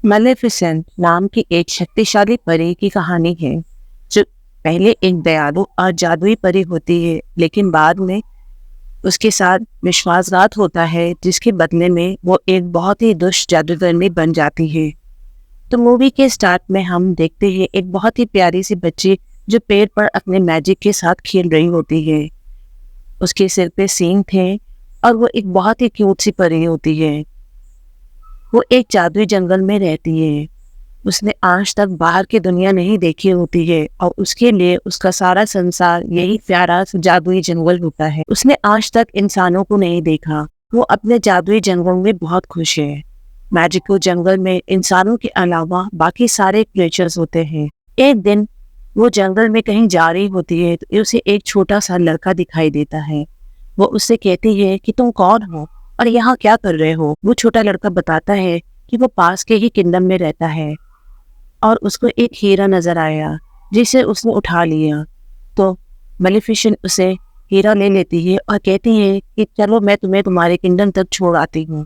मेलेफिसेंट नाम की एक शक्तिशाली परी की कहानी है जो पहले एक दयालु और जादुई परी होती है, लेकिन बाद में उसके साथ विश्वासघात होता है, जिसके बदले में वो एक बहुत ही दुष्ट जादूगरनी बन जाती है। तो मूवी के स्टार्ट में हम देखते हैं एक बहुत ही प्यारी सी बच्ची जो पेड़ पर अपने मैजिक के साथ खेल रही होती है। उसके सिर पे सींग थे और वो एक बहुत ही क्यूट सी परी होती है। वो एक जादुई जंगल में रहती है। उसने आज तक बाहर की दुनिया नहीं देखी होती है और उसके लिए उसका सारा संसार यही प्यारा सा जादुई जंगल होता है। उसने आज तक इंसानों को नहीं देखा। वो अपने जादुई जंगल में बहुत खुश है। मैजिकल जंगल में इंसानों के अलावा बाकी सारे क्रिएचर्स होते हैं। एक दिन वो जंगल में कहीं जा रही होती है तो उसे एक छोटा सा लड़का दिखाई देता है। वो उससे कहती है कि तुम कौन हो और यहाँ क्या कर रहे हो। वो छोटा लड़का बताता है कि वो पास के ही किंगडम में रहता है और उसको एक हीरा नजर आया जिसे उसने उठा लिया। तो मेलेफिसेंट उसे हीरा ले लेती है और कहती है कि चलो मैं तुम्हें तुम्हारे किंगडम तक छोड़ आती हूँ।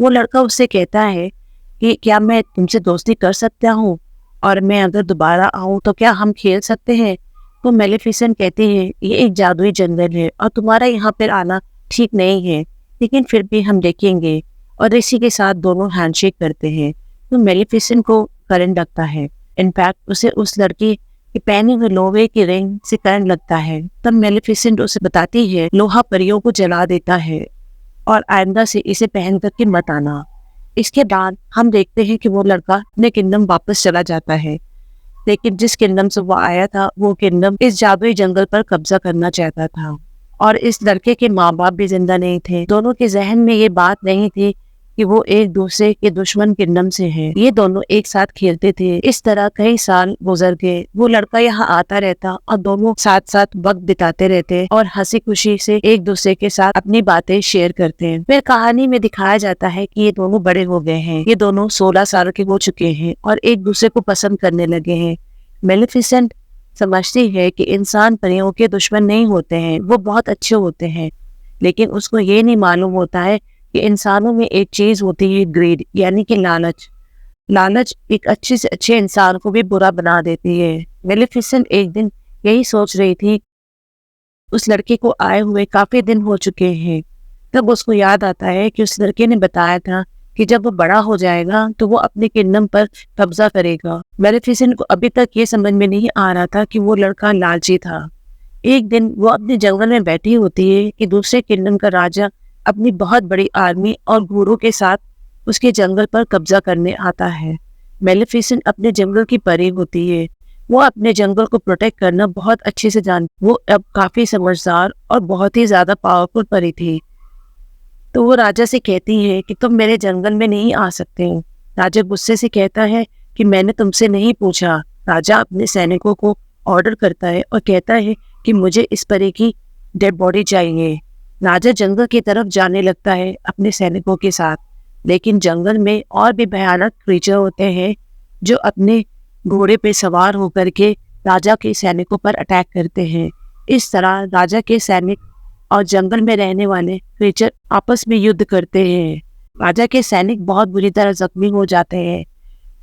वो लड़का उससे कहता है कि क्या मैं तुमसे दोस्ती कर सकता हूँ और मैं अगर दोबारा आऊँ तो क्या हम खेल सकते हैं। तो मेलेफिसेंट कहती है ये एक जादुई जंगल है और तुम्हारा यहाँ पर आना ठीक नहीं है, लेकिन फिर भी हम देखेंगे। और इसी के साथ दोनों हैंडशेक करते हैं। तो मेलेफिसेंट को करंट लगता है। इनफैक्ट उसे उस लड़की की पहनी हुई लोहे की रिंग से करंट लगता है। तब मेलेफिसेंट उसे बताती है लोहा परियों को जला देता है और आइंदा से इसे पहन करके मत आना। इसके बाद हम देखते हैं कि वो लड़का अपने किंगडम वापस चला जाता है, लेकिन जिस किंगडम से वो आया था वो किंगडम इस जादुई जंगल पर कब्जा करना चाहता था। और इस लड़के के माँ बाप भी जिंदा नहीं थे। दोनों के जहन में ये बात नहीं थी कि वो एक दूसरे के दुश्मन किंगडम से हैं। ये दोनों एक साथ खेलते थे। इस तरह कई साल गुजर गए। वो लड़का यहाँ आता रहता और दोनों साथ साथ वक्त बिताते रहते और हंसी खुशी से एक दूसरे के साथ अपनी बातें शेयर करते हैं। फिर कहानी में दिखाया जाता है कि ये दोनों बड़े हो गए हैं। ये दोनों 16 साल के हो चुके हैं और एक दूसरे को पसंद करने लगे हैं। मेलेफिसेंट समझती है कि इंसान परियों के दुश्मन नहीं होते हैं, वो बहुत अच्छे होते हैं। लेकिन उसको ये नहीं मालूम होता है कि इंसानों में एक चीज होती है ग्रीड, यानी कि लालच। लालच एक अच्छे से अच्छे इंसान को भी बुरा बना देती है। मेलेफिसेंट एक दिन यही सोच रही थी। उस लड़के को आए हुए काफी दिन हो चुके हैं। तब उसको याद आता है कि उस लड़के ने बताया था कि जब वो बड़ा हो जाएगा तो वो अपने किंगडम पर कब्जा करेगा। मेलेफिसेंट को अभी तक ये समझ में नहीं आ रहा था कि वो लड़का लालची था। एक दिन वो अपने जंगल में बैठी होती है कि दूसरे किंगडम का राजा अपनी बहुत बड़ी आर्मी और घोड़ों के साथ उसके जंगल पर कब्जा करने आता है। मेलेफिसेंट अपने जंगल की परी होती है। वो अपने जंगल को प्रोटेक्ट करना बहुत अच्छे से जानती। वो अब काफी समझदार और बहुत ही ज्यादा पावरफुल परी थी। तो वो राजा से कहती है कि तुम मेरे जंगल में नहीं आ सकते हो। राजा गुस्से से कहता है कि मैंने तुमसे नहीं पूछा। राजा अपने सैनिकों को ऑर्डर करता है और कहता है कि मुझे इस परी की डेड बॉडी चाहिए। राजा जंगल की तरफ जाने लगता है अपने सैनिकों के साथ, लेकिन जंगल में और भी भयानक क्रीचर होते हैं जो अपने घोड़े पे सवार होकर के राजा के सैनिकों पर अटैक करते हैं। इस तरह राजा के सैनिक और जंगल में रहने वाले क्रीचर आपस में युद्ध करते हैं। राजा के सैनिक बहुत बुरी तरह जख्मी हो जाते हैं।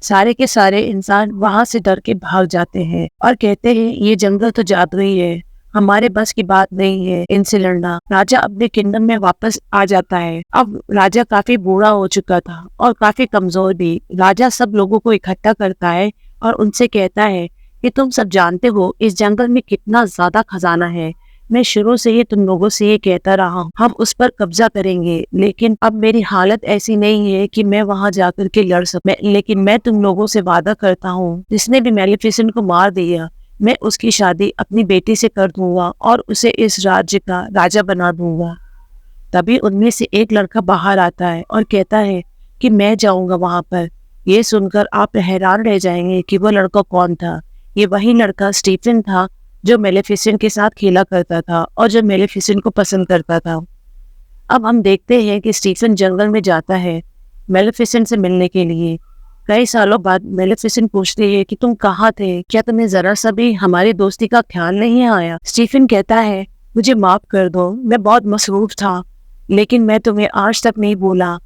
सारे के सारे इंसान वहां से डर के भाग जाते हैं और कहते हैं ये जंगल तो जादुई है, हमारे बस की बात नहीं है इनसे लड़ना। राजा अपने किंगडम में वापस आ जाता है। अब राजा काफी बूढ़ा हो चुका था और काफी कमजोर भी। राजा सब लोगों को इकट्ठा करता है और उनसे कहता है कि तुम सब जानते हो इस जंगल में कितना ज्यादा खजाना है। मैं शुरू से ही तुम लोगों से ये कहता रहा हूँ हम उस पर कब्जा करेंगे, लेकिन अब मेरी हालत ऐसी नहीं है कि मैं वहां जाकर के लड़ सकूं। लेकिन मैं तुम लोगों से वादा करता हूँ जिसने भी मेलेफिसेंट को मार दिया मैं उसकी शादी अपनी बेटी से कर दूंगा और उसे इस राज्य का राजा बना दूंगा। तभी उनमें से एक लड़का बाहर आता है और कहता है कि मैं जाऊंगा वहां पर। ये सुनकर आप हैरान रह जाएंगे कि वो लड़का कौन था। ये वही लड़का स्टीफन था जो मेलेफिसेंट के साथ खेला करता था और जो मेलेफिसेंट को पसंद करता था। अब हम देखते हैं कि स्टीफन जंगल में जाता है मेलेफिसेंट से मिलने के लिए। कई सालों बाद मेलेफिसेंट पूछती है कि तुम कहाँ थे, क्या तुम्हें जरा सा भी हमारी दोस्ती का ख्याल नहीं आया। स्टीफन कहता है मुझे माफ कर दो, मैं बहुत मसरूफ था, लेकिन मैं तुम्हें आज तक नहीं बोला।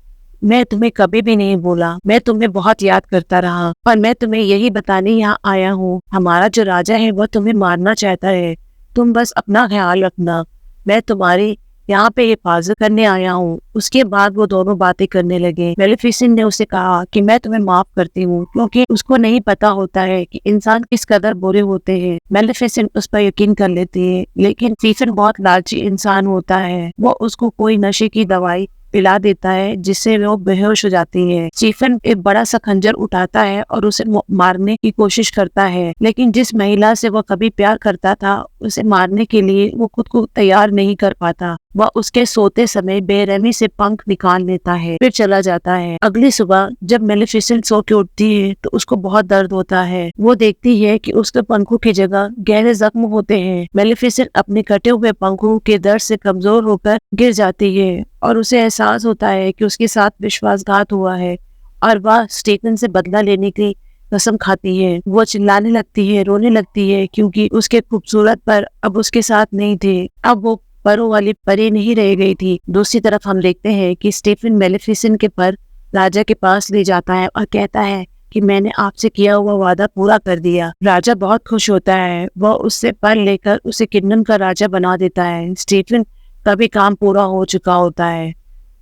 मैं तुम्हें कभी भी नहीं बोला, मैं तुम्हें बहुत याद करता रहा और मैं तुम्हें यही बताने यहाँ आया हूँ, हमारा जो राजा है वो तुम्हें मारना चाहता है, तुम बस अपना ख्याल रखना, मैं तुम्हारी यहाँ पे हिफाजत करने आया हूँ। उसके बाद वो दोनों बातें करने लगे। मेलेफिसेंट ने उसे कहा कि मैं तुम्हें माफ करती हूँ, क्योंकि उसको नहीं पता होता है कि इंसान किस कदर बुरे होते हैं। मेलेफिसेंट उस पर यकीन कर लेती है, लेकिन स्टीफन बहुत लालची इंसान होता है। वो उसको कोई नशे की दवाई पिला देता है जिससे वो बेहोश हो जाती है। स्टीफन एक बड़ा सा खंजर उठाता है और उसे मारने की कोशिश करता है, लेकिन जिस महिला से वो कभी प्यार करता था उसे मारने के लिए वो खुद को तैयार नहीं कर पाता। वह उसके सोते समय बेरहमी से पंख निकाल लेता है, फिर चला जाता है। अगली सुबह जब मेलेफिसेंट सो के उठती है तो उसको बहुत दर्द होता है। वो देखती है कि उसके पंखों की जगह गहरे जख्म होते हैं। मेलेफिसेंट अपने कटे हुए पंखों के दर्द से कमजोर होकर गिर जाती है और उसे एहसास होता है कि उसके साथ विश्वासघात हुआ है और वह स्टीफन से बदला लेने की कसम खाती है। वो चिल्लाने लगती है, रोने लगती है, क्योंकि उसके खूबसूरत पर अब उसके साथ नहीं थे। अब वो परों वाली परी नहीं रह गई थी। दूसरी तरफ हम देखते हैं कि स्टीफन मेलेफिसेंट के पर राजा के पास ले जाता है और कहता है कि मैंने आपसे किया हुआ वादा पूरा कर दिया। राजा बहुत खुश होता है। वह उससे पर लेकर उसे किंगडम का राजा बना देता है। स्टीफन का भी काम पूरा हो चुका होता है,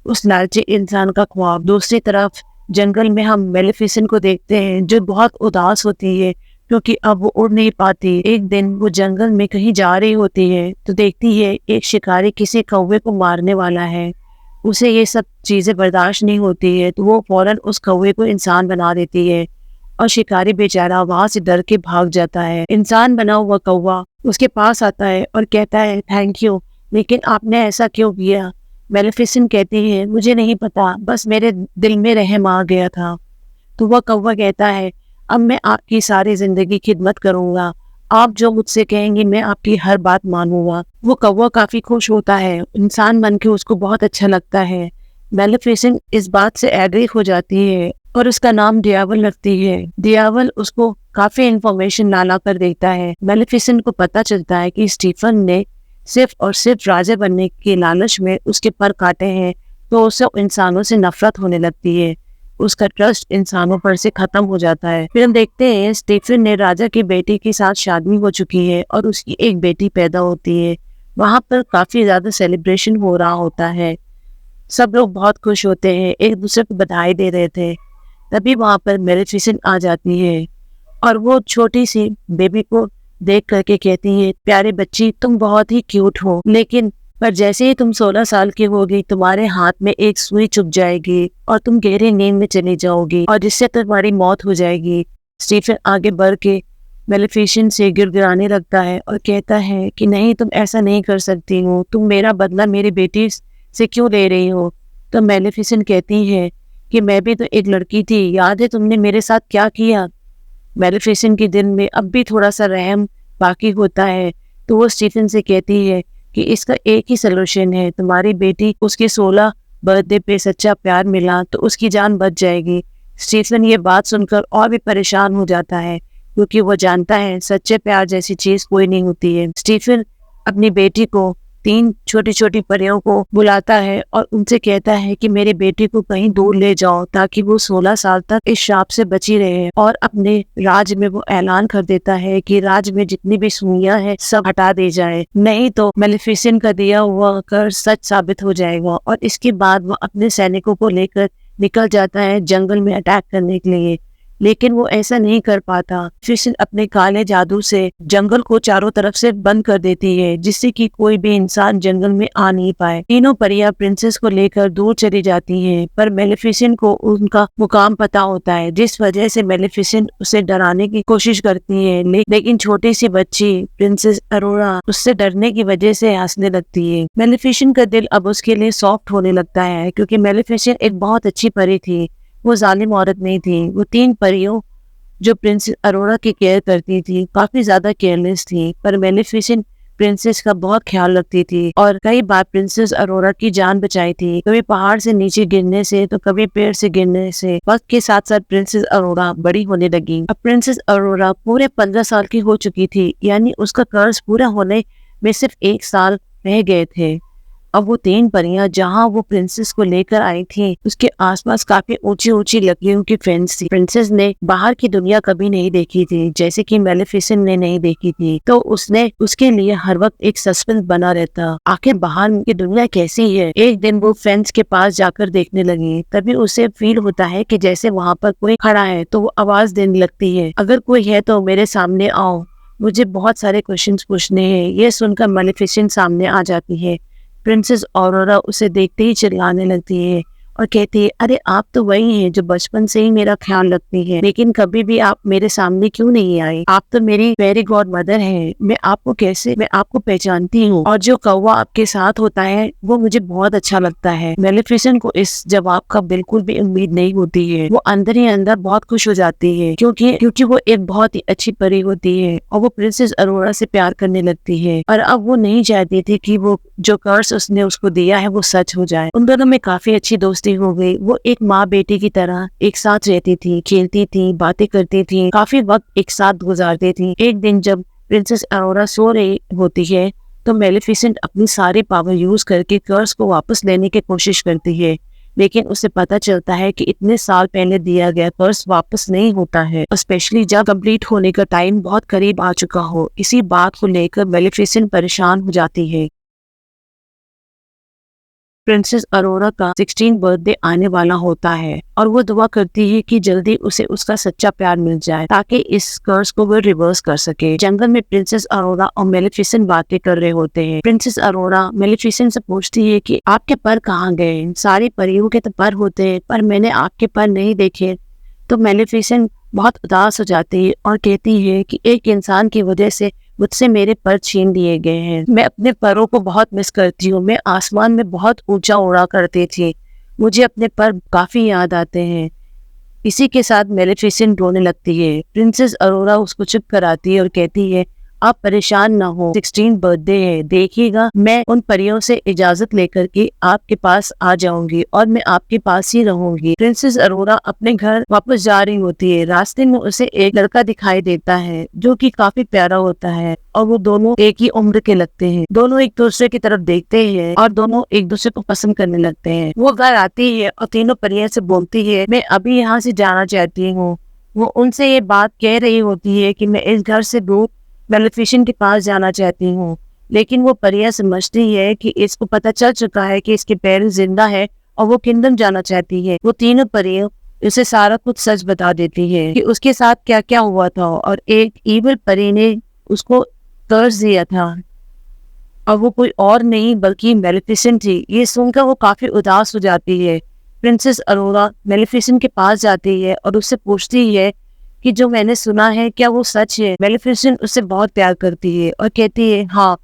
उस लालची इंसान का ख्वाब। दूसरी तरफ जंगल में हम मेलेफिसेंट को देखते हैं जो बहुत उदास होती है, क्योंकि अब वो उड़ नहीं पाती। एक दिन वो जंगल में कहीं जा रही होती है तो देखती है एक शिकारी किसी कौवे को मारने वाला है। उसे ये सब चीजें बर्दाश्त नहीं होती है तो वो फौरन उस कौवे को इंसान बना देती है और शिकारी बेचारा वहां से डर के भाग जाता है। इंसान बना हुआ कौवा उसके पास आता है और कहता है थैंक यू, लेकिन आपने ऐसा क्यों किया? मेलेफिसेंट कहती है मुझे नहीं पता, बस मेरे दिल में रहम आ गया था। तो वह कौवा कहता है अब मैं आपकी सारी जिंदगी खिदमत करूंगा, आप जो मुझसे कहेंगी मैं आपकी हर बात मानूंगा। वो कौवा काफी खुश होता है, इंसान बन के उसको बहुत अच्छा लगता है। मेलेफिसेंट इस बात से एग्री हो जाती है और उसका नाम डियावल रखती है। डियावल उसको काफी इंफॉर्मेशन ला कर देता है। मेलेफिसेंट को पता चलता है कि स्टीफन ने सिर्फ और सिर्फ राजा बनने के लालच में उसके पर काटे हैं, तो उसे इंसानों से नफरत होने लगती है। उसका ट्रस्ट इंसानों पर से खत्म हो जाता है। फिर हम देखते हैं स्टीफन ने राजा की बेटी के साथ शादी हो चुकी है और उसकी एक बेटी पैदा होती है। वहां पर काफी ज्यादा सेलिब्रेशन हो रहा होता है, सब लोग बहुत खुश होते हैं, एक दूसरे को बधाई दे रहे थे। तभी वहां पर मेलेफिसेंट आ जाती है और वो छोटी सी बेबी को देख करके कहती है प्यारे बच्ची तुम बहुत ही क्यूट हो, लेकिन पर जैसे ही तुम 16 साल की होगी तुम्हारे हाथ में एक सुई चुभ जाएगी और तुम गहरी नींद में चली जाओगी और जिससे तुम्हारी मौत हो जाएगी। स्टीफन आगे बढ़ के मेलेफिसेंट से गिड़गिड़ाने लगता है और कहता है कि नहीं, तुम ऐसा नहीं कर सकती हो, तुम मेरा बदला मेरी बेटी से क्यों ले रही हो? तो मेलेफिसेंट कहती है कि मैं भी तो एक लड़की थी, याद है तुमने मेरे साथ क्या किया? मेलेफिसेंट के दिल में अब भी थोड़ा सा रहम बाकी होता है, तो वो स्टीफन से कहती है कि इसका एक ही सलूशन है, तुम्हारी बेटी उसके 16 बर्थडे पे सच्चा प्यार मिला तो उसकी जान बच जाएगी। स्टीफन ये बात सुनकर और भी परेशान हो जाता है, क्योंकि वो जानता है सच्चे प्यार जैसी चीज कोई नहीं होती है। स्टीफन अपनी बेटी को 3 छोटी छोटी परियों को बुलाता है और उनसे कहता है कि मेरी बेटी को कहीं दूर ले जाओ ताकि वो 16 साल तक इस शाप से बची रहे। और अपने राज में वो ऐलान कर देता है कि राज में जितनी भी सुइयां हैं सब हटा दी जाए, नहीं तो मेलेफिसेंट का दिया हुआ कर सच साबित हो जाएगा। और इसके बाद वो अपने सैनिकों को लेकर निकल जाता है जंगल में अटैक करने के लिए, लेकिन वो ऐसा नहीं कर पाता। मेलेफिसेंट अपने काले जादू से जंगल को चारों तरफ से बंद कर देती है, जिससे कि कोई भी इंसान जंगल में आ नहीं पाए। तीनों परियां प्रिंसेस को लेकर दूर चली जाती हैं, पर मेलेफिसेंट को उनका मुकाम पता होता है, जिस वजह से मेलेफिसेंट उसे डराने की कोशिश करती है। लेकिन छोटी सी बच्ची प्रिंसेस अरोरा उससे डरने की वजह से हंसने लगती है। मेलेफिसेंट का दिल अब उसके लिए सॉफ्ट होने लगता है, क्योंकि मेलेफिसेंट एक बहुत अच्छी परी थी, वो जालिम औरत नहीं थी। वो 3 परियों जो प्रिंसेस अरोरा की केयर करती थी काफी ज्यादा केयरलेस थी, पर मेलेफिसेंट प्रिंसेस का बहुत ख्याल रखती थी और कई बार प्रिंसेस अरोरा की जान बचाई थी, कभी पहाड़ से नीचे गिरने से तो कभी पेड़ से गिरने से। वक्त के साथ साथ प्रिंसेस अरोरा बड़ी होने लगी। अब प्रिंसेस अरोरा पूरे 15 साल की हो चुकी थी, यानी उसका कर्ज पूरा होने में सिर्फ 1 साल रह गए थे। अब वो 3 परियां जहाँ वो प्रिंसेस को लेकर आई थी, उसके आसपास काफी ऊंची ऊंची लकड़ियों की फेंस थी। प्रिंसेस ने बाहर की दुनिया कभी नहीं देखी थी, जैसे कि मेलेफिसेंट ने नहीं देखी थी, तो उसने उसके लिए हर वक्त एक सस्पेंस बना रहता, आखिर बाहर की दुनिया कैसी है। एक दिन वो फेंस के पास जाकर देखने लगी, तभी उसे फील होता है कि जैसे वहाँ पर कोई खड़ा है, तो वो आवाज देने लगती है, अगर कोई है तो मेरे सामने आओ, मुझे बहुत सारे क्वेश्चंस पूछने हैं। ये सुनकर मेलेफिसेंट सामने आ जाती है। प्रिंसेस ऑरोरा उसे देखते ही चिल्लाने लगती है और कहती है, अरे आप तो वही हैं जो बचपन से ही मेरा ख्याल रखती है, लेकिन कभी भी आप मेरे सामने क्यों नहीं आई? आप तो मेरी फेरी गॉड मदर है, मैं आपको पहचानती हूँ, और जो कौवा आपके साथ होता है वो मुझे बहुत अच्छा लगता है। मेलेफिसेंट को इस जवाब का बिल्कुल भी उम्मीद नहीं होती है। वो अंदर ही अंदर बहुत खुश हो जाती है, क्योंकि वो एक बहुत ही अच्छी परी होती है और वो प्रिंसेस अरोरा से प्यार करने लगती है। और अब वो नहीं चाहती थी कि वो जो कर्स उसने उसको दिया है वो सच हो जाए। उन दोनों में काफी अच्छी दोस्ती हो गई। वो एक माँ बेटी की तरह एक साथ रहती थी, खेलती थी, बातें करती थी, काफी वक्त एक साथ गुजारती थी। एक दिन जब प्रिंसेस अरोरा सो रही होती है, तो मेलेफिसेंट अपनी सारी पावर यूज करके कर्स को वापस लेने की कोशिश करती है, लेकिन उसे पता चलता है कि इतने साल पहले दिया गया कर्स वापस नहीं होता है, स्पेशली जब कंप्लीट होने का टाइम बहुत करीब आ चुका हो। इसी बात को लेकर मेलेफिसेंट परेशान हो जाती है। प्रिंसेस अरोरा का 16 बर्थडे आने वाला होता है और वो दुआ करती है कि जल्दी उसे उसका सच्चा प्यार मिल जाए, ताकि इस कर्स को वो रिवर्स कर सके। जंगल में प्रिंसेस अरोरा और मेलेफिसेंट बातें कर रहे होते हैं। प्रिंसेस अरोरा मेलेफिसेंट से पूछती है कि आपके पर कहाँ गए? सारी परियों के तो पर होते हैं, पर मैंने आपके पर नहीं देखे। तो मेलेफिसेंट बहुत उदास हो जाती है और कहती है कि एक इंसान की वजह से मुझसे मेरे पर छीन लिए गए हैं। मैं अपने परों को बहुत मिस करती हूँ। मैं आसमान में बहुत ऊंचा उड़ा करती थी, मुझे अपने पर काफी याद आते हैं। इसी के साथ मेलेफिसेंट रोने लगती है। प्रिंसेस अरोरा उसको चुप कराती है और कहती है, आप परेशान ना हो, 16 बर्थडे है, देखिएगा मैं उन परियों से इजाजत लेकर के आपके पास आ जाऊंगी और मैं आपके पास ही रहूंगी। प्रिंसेस अरोरा अपने घर वापस जा रही होती है। रास्ते में उसे एक लड़का दिखाई देता है जो कि काफी प्यारा होता है और वो दोनों एक ही उम्र के लगते हैं। दोनों एक दूसरे की तरफ देखते हैं और दोनों एक दूसरे को पसंद करने लगते हैं। वो घर आती है और तीनों परियों से बोलती है, मैं अभी यहाँ से जाना चाहती हूँ। वो उनसे ये बात कह रही होती है कि मैं इस घर से दूर मेलेफिसेंट के पास जाना चाहती हूँ, लेकिन वो परियां समझती है कि इसको पता चल चुका है कि इसके पेरेंट्स जिंदा है और वो किंगडम जाना चाहती है। वो तीनों परियां उसे सारा कुछ सच बता देती है कि उसके साथ क्या क्या हुआ था, और एक इविल परी ने उसको कर्ज दिया था और वो कोई और नहीं बल्कि मेलेफिसेंट थी। ये सुनकर वो काफी उदास हो जाती है। प्रिंसेस अरोरा मेलेफिसेंट के पास जाती है और उससे पूछती है कि जो मैंने सुना है क्या वो सच है? मेलेफिसेंट उससे बहुत प्यार करती है और कहती है, हाँ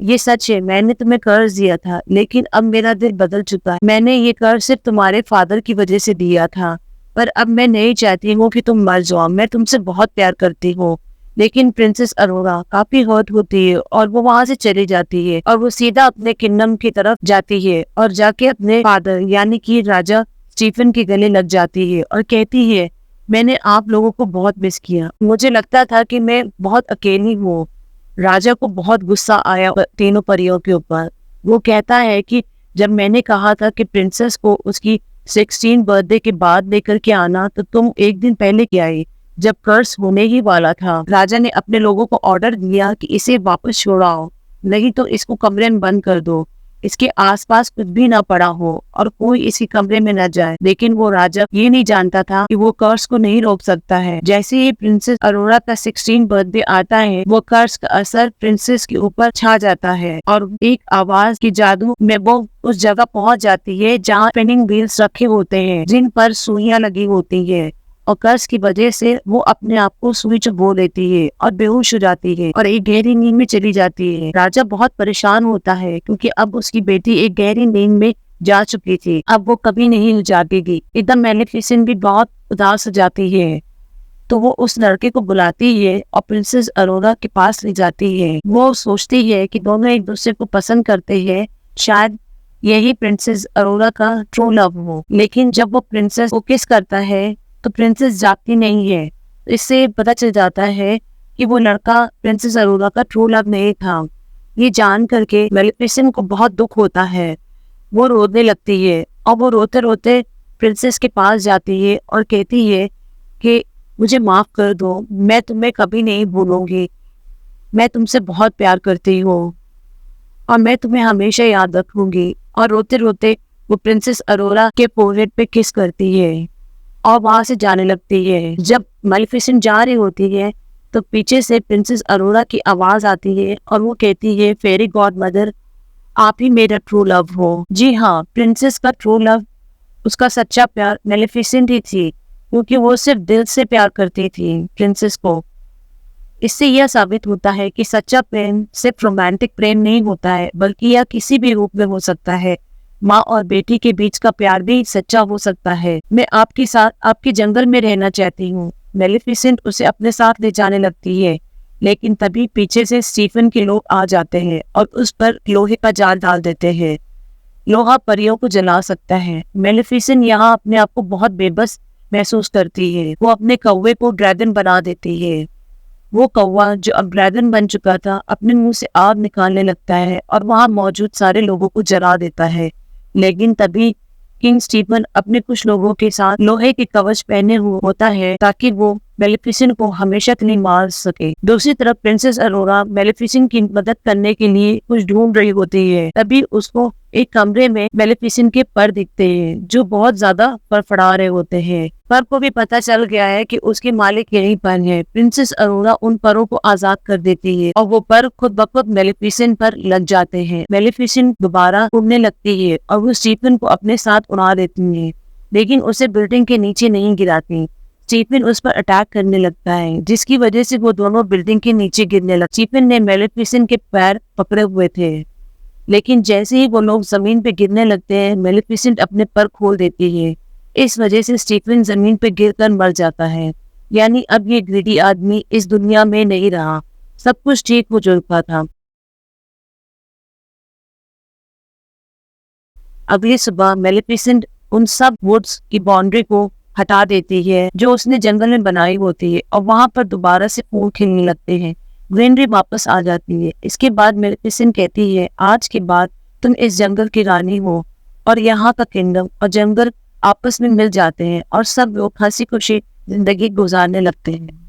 ये सच है, मैंने तुम्हें कर्ज दिया था, लेकिन अब मेरा दिल बदल चुका है। मैंने ये कर्ज सिर्फ तुम्हारे फादर की वजह से दिया था, पर अब मैं नहीं चाहती हूँ कि तुम मर जाओ। मैं तुमसे बहुत प्यार करती हूँ। लेकिन प्रिंसेस अरोरा काफी हर्ट होती है और वो वहां से चली जाती है और वो सीधा अपने किंगडम की तरफ जाती है और जाके अपने फादर यानी कि राजा स्टीफन के गले लग जाती है और कहती है, मैंने आप लोगों को बहुत मिस किया। मुझे लगता था कि मैं बहुत अकेली हूँ। राजा को बहुत गुस्सा आया तीनों परियों के ऊपर। वो कहता है कि जब मैंने कहा था कि प्रिंसेस को उसकी 16 बर्थडे के बाद लेकर के आना, तो तुम एक दिन पहले क्या आई, जब कर्स होने ही वाला था। राजा ने अपने लोगों को ऑर्डर दिया कि इसे वापस छोड़ाओ, नहीं तो इसको कमरे में बंद कर दो, इसके आसपास कुछ भी ना पड़ा हो और कोई इसी कमरे में न जाए। लेकिन वो राजा ये नहीं जानता था कि वो कर्स को नहीं रोक सकता है। जैसे ही प्रिंसेस अरोरा का 16 बर्थडे आता है, वो कर्स का असर प्रिंसेस के ऊपर छा जाता है और एक आवाज की जादू में वो उस जगह पहुंच जाती है जहाँ स्पिनिंग व्हील्स रखे होते हैं जिन पर सुइयां लगी होती है, और कर्ज की वजह से वो अपने आप को स्विच बो लेती है और बेहोश हो जाती है और एक गहरी नींद में चली जाती है। राजा बहुत परेशान होता है क्योंकि अब उसकी बेटी एक गहरी नींद में जा चुकी थी, अब वो कभी नहीं जागेगी। एकदम मेलेफिसेंट भी बहुत उदास हो जाती है, तो वो उस लड़के को बुलाती है और प्रिंसेस अरोरा के पास ले जाती है। वो सोचती है कि दोनों एक दूसरे को पसंद करते हैं, शायद यही प्रिंसेस अरोरा का ट्रू लव हो। लेकिन जब वो प्रिंसेस को किस करता है तो प्रिंसेस जागती नहीं है। इससे पता चल जाता है कि वो लड़का प्रिंसेस अरोरा का ट्रू लव नहीं था। ये जान करके मेलिफिसेंट को बहुत दुख होता है। वो रोने लगती है और वो रोते रोते प्रिंसेस के पास जाती है और कहती है कि मुझे माफ कर दो, मैं तुम्हें कभी नहीं भूलूंगी, मैं तुमसे बहुत प्यार करती हूँ और मैं तुम्हें हमेशा याद रखूंगी। और रोते रोते वो प्रिंसेस अरोरा के फोrehead पे किस करती है और वहां से जाने लगती है। जब मेलिफिसेंट जा रही होती है तो पीछे से प्रिंसेस अरोरा की आवाज आती है और वो कहती है, फेरी गॉड मदर, आप ही मेरा ट्रू लव हो। जी हाँ, प्रिंसेस का ट्रू लव, उसका सच्चा प्यार मेलिफिसेंट ही थी, क्योंकि वो सिर्फ दिल से प्यार करती थी प्रिंसेस को। इससे यह साबित होता है कि सच्चा प्रेम सिर्फ रोमांटिक प्रेम नहीं होता है, बल्कि यह किसी भी रूप में हो सकता है। माँ और बेटी के बीच का प्यार भी सच्चा हो सकता है। मैं आपके साथ आपके जंगल में रहना चाहती हूँ। मेलिफिसेंट उसे अपने साथ ले जाने लगती है, लेकिन तभी पीछे से स्टीफन के लोग आ जाते हैं और उस पर लोहे का जाल डाल देते हैं। लोहा परियों को जला सकता है। मेलिफिसेंट यहाँ अपने आप को बहुत बेबस महसूस करती है। वो अपने कौवे को ड्रैगन बना देती है। वो कौवा जो अब ड्रैगन बन चुका था अपने मुंह से आग निकालने लगता है और वहां मौजूद सारे लोगों को जला देता है। लेकिन तभी किंग स्टीफन अपने कुछ लोगों के साथ लोहे के कवच पहने हुए होता है ताकि वो मेलिफिसेंट को हमेशा के लिए मार सके। दूसरी तरफ प्रिंसेस अरोरा मेलिफिसेंट की मदद करने के लिए कुछ ढूंढ रही होती है। तभी उसको एक कमरे में मेलिफिसेंट के पर दिखते हैं जो बहुत ज्यादा फड़फड़ा रहे होते हैं। पर को भी पता चल गया है कि उसके मालिक यही पर है। प्रिंसेस अरोरा उन परों को आजाद कर देती है और वो पर खुद ब खुद मेलिफिसेंट पर लग जाते हैं। मेलिफिसेंट दोबारा उड़ने लगती है और वो स्टीफन को अपने साथ उड़ा देती है, लेकिन उसे बिल्डिंग के नीचे नहीं गिराती। स्टीफन उस पर अटैक करने लगता है, जिसकी वजह से वो दोनों बिल्डिंग के नीचे गिरने लगे। स्टीफन ने मेलिफिसेंट के पैर पकड़े हुए थे, लेकिन जैसे ही वो लोग जमीन पे गिरने लगते हैं मेलिफिसेंट अपने पर खोल देती है। इस वजह से स्टीफन जमीन पे गिरकर मर जाता है। यानी अब ये ग्रीडी आदमी इस दुनिया में नहीं रहा, सब कुछ ठीक हो चुका था। अगली सुबह मेलिफिसेंट उन सब वुड्स की बाउंड्री को हटा देती है जो उसने जंगल में बनाई होती है और वहां पर दोबारा से फूल खिलने लगते हैं। ग्रीनरी वापस आ जाती है। इसके बाद मेलिफिसेंट कहती है, आज के बाद तुम इस जंगल की रानी हो। और यहाँ का किंगडम और जंगल आपस में मिल जाते हैं और सब लोग हंसी खुशी जिंदगी गुजारने लगते हैं।